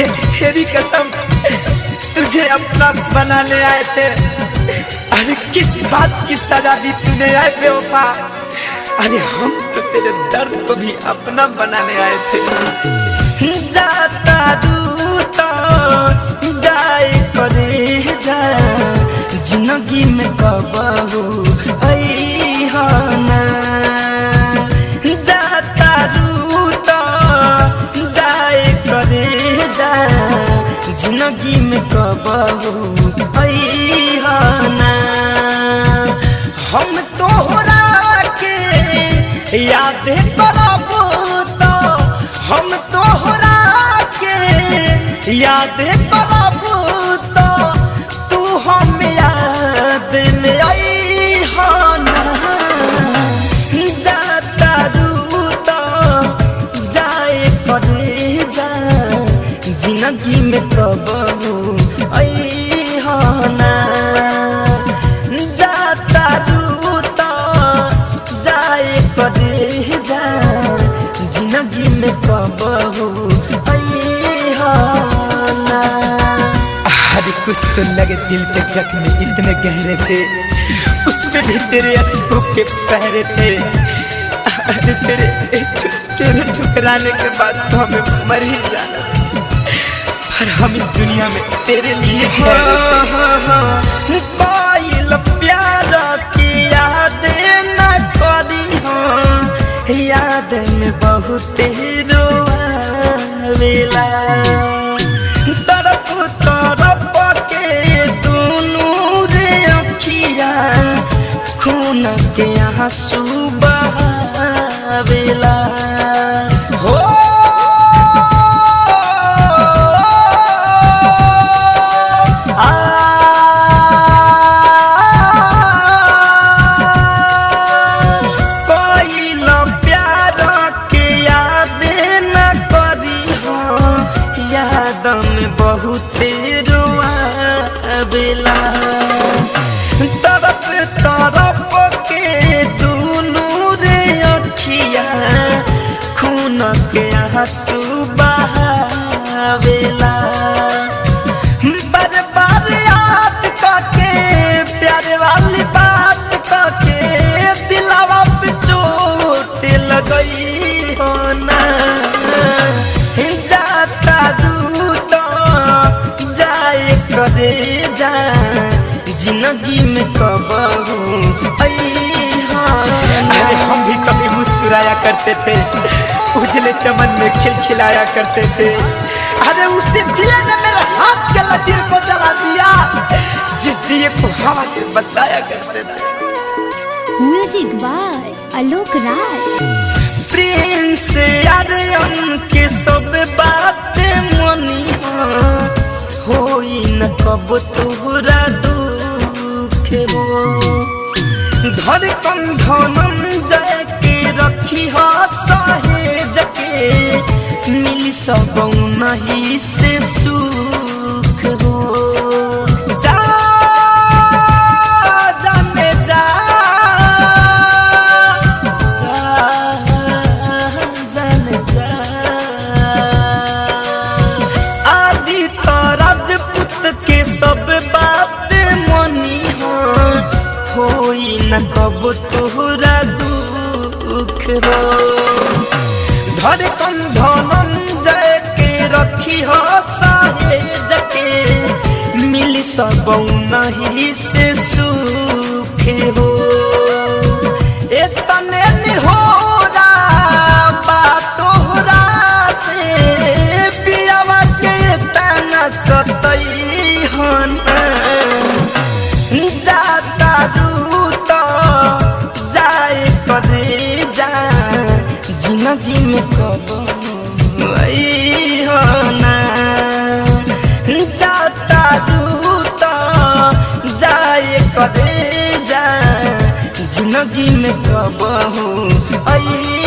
तेरी कसम तुझे अपना बनाने आए थे। अरे किस बात की सजा दी तूने आए बेवफा। अरे हम तो तेरे दर्द को भी अपना बनाने आए थे। जाता दूता जाए करे जा जिंदगी में कबहू अइहाना। जाता दूता जाए करे जा जिंदगी में कबहू अइहाना। हम तोहरा के याद करब तो हम तोहरा के याद करब तो तू हम याद में अइहाना। जाता दूता जाए करे जा जिंदगी में कबहू अइहाना। जाता दूता जाए करे जा जिंदगी में कबहू अइहाना। अरे कुछ तो लगे दिल पे जख्म इतने गहरे थे, उस पे भी तेरे अश्कों के पहरे थे। अरे तेरे ठुकराने के बाद तो हमें मर ही जाना, पर हम इस दुनिया में तेरे लिए कोई प्यार की याद न करी हो। याद में बहुत रोवेला तरफ तरफ के दोनों रे अखिया खून के आंसू बहावेला हो। तरफ तरफ के दोनों रे अखिया खून के आंसू बहावेला। बार बार याद करके प्यार वाली बात करके दिलवा पे चोट लगई हो ना। जाता दूता जाए करे जा जिंदगी में कबहू अइहाना। अरे हम भी कभी मुस्कुराया करते थे, उजले चमन में खिलखिलाया करते थे। अरे उसी दिए ने मेरे हाथ के लकीर को जला दिया, जिस दिए को हवा से बचाया करते थे। Music by Alok Raj. Prince Aryan के सब बातें मनी होई न कब तोहरा दुख हो। धड़कन धनंजय के रखी हो सहेज के मिली सब नहीं से सुख हो। जा जाने जा जाने जा आदि तो राजपूत के सब बात मनी होई न कब तोहरा दुख हो। धड़कन धनंजय के रखी हो सहेज के मिली सब नहीं से सुख हो। इतने निहोरा बात तोहरा से पियावा के तना सतई होना। जाता दूता जाए करे जा जिंदगी में कबहू अइहाना। जाता दूता जाए करे जा जिंदगी में कबहू अइहाना।